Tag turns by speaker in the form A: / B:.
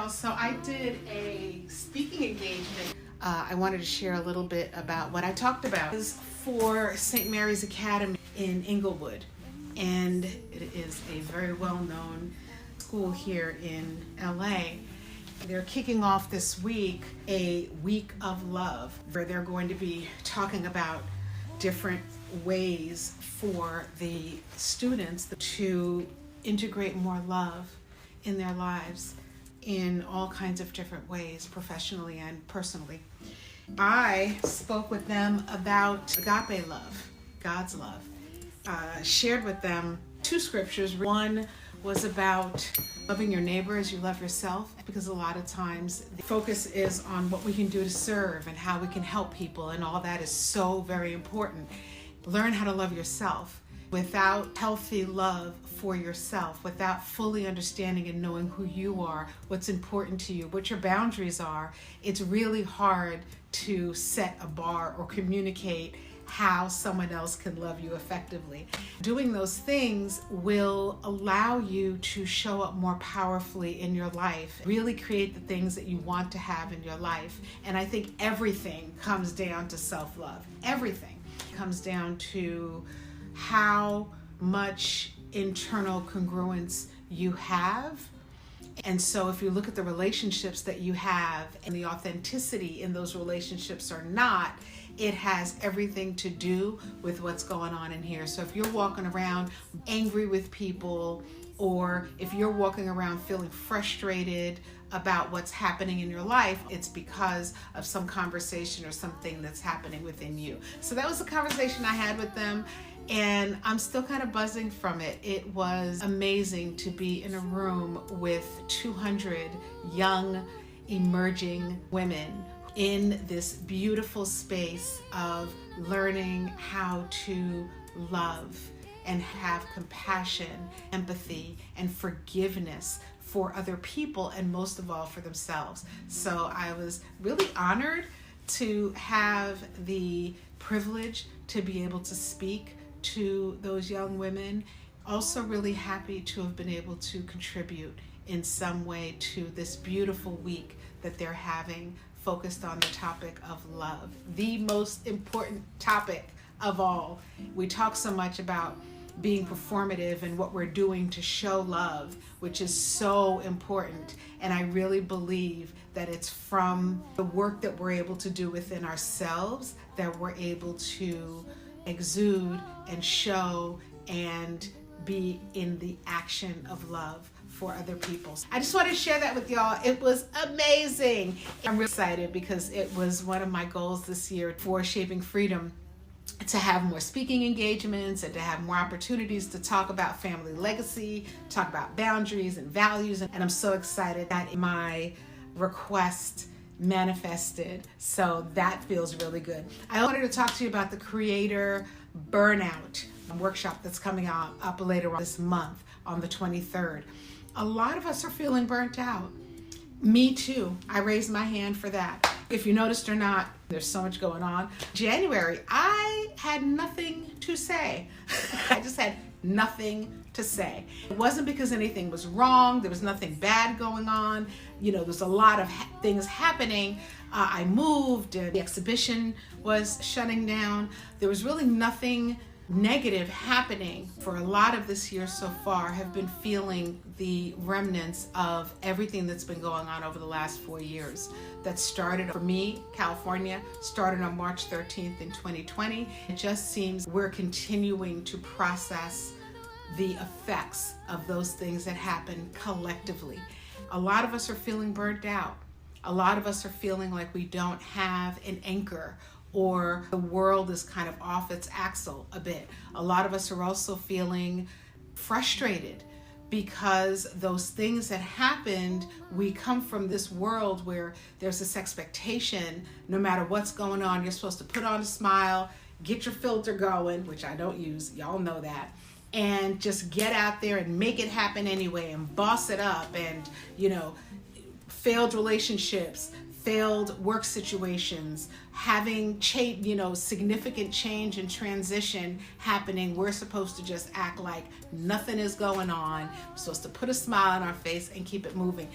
A: So I did a speaking engagement. I wanted to share a little bit about what I talked about. It was for St. Mary's Academy in Inglewood, and it is a very well-known school here in LA. They're kicking off this week a week of love, where they're going to be talking about different ways for the students to integrate more love in their lives in all kinds of different ways, professionally and personally. I spoke with them about agape love, God's love. Shared with them two scriptures. One was about loving your neighbor as you love yourself, because a lot of times the focus is on what we can do to serve and how we can help people, and all that is so very important. Learn how to love yourself. Without healthy love for yourself, without fully understanding and knowing who you are, what's important to you, what your boundaries are, it's really hard to set a bar or communicate how someone else can love you effectively. Doing those things will allow you to show up more powerfully in your life, really create the things that you want to have in your life. And I think everything comes down to self-love. Everything comes down to how much internal congruence you have. And so if you look at the relationships that you have and the authenticity in those relationships or not, it has everything to do with what's going on in here. So if you're walking around angry with people, or if you're walking around feeling frustrated about what's happening in your life, it's because of some conversation or something that's happening within you. So that was the conversation I had with them, and I'm still kind of buzzing from it. It was amazing to be in a room with 200 young, emerging women in this beautiful space of learning how to love and have compassion, empathy, and forgiveness for other people, and most of all for themselves. So I was really honored to have the privilege to be able to speak to those young women. Also really happy to have been able to contribute in some way to this beautiful week that they're having, focused on the topic of love, the most important topic of all. We talk so much about being performative and what we're doing to show love, which is so important. And I really believe that it's from the work that we're able to do within ourselves that we're able to exude and show and be in the action of love for other people. I just want to share that with y'all. It was amazing. I'm really excited because it was one of my goals this year for Shaping Freedom, to have more speaking engagements and to have more opportunities to talk about family legacy, talk about boundaries and values. And I'm so excited that my request manifested. So that feels really good. I wanted to talk to you about the Creator Burnout workshop that's coming up later on this month on the 23rd. A lot of us are feeling burnt out. Me too. I raised my hand for that. If you noticed or not, there's so much going on. January, I had nothing to say. I just had nothing to say. It wasn't because anything was wrong. There was nothing bad going on. There's a lot of things happening. I moved. The exhibition was shutting down. There was really nothing negative happening. For a lot of this year so far, have been feeling the remnants of everything that's been going on over the last 4 years. That started for me, California, started on March 13th in 2020. It just seems we're continuing to process the effects of those things that happen collectively. A lot of us are feeling burnt out. A lot of us are feeling like we don't have an anchor, or the world is kind of off its axle a bit. A lot of us are also feeling frustrated because those things that happened, we come from this world where there's this expectation, no matter what's going on, you're supposed to put on a smile, get your filter going, which I don't use, y'all know that, and just get out there and make it happen anyway and boss it up. And, failed relationships, failed work situations, having significant change and transition happening, we're supposed to just act like nothing is going on. We're supposed to put a smile on our face and keep it moving.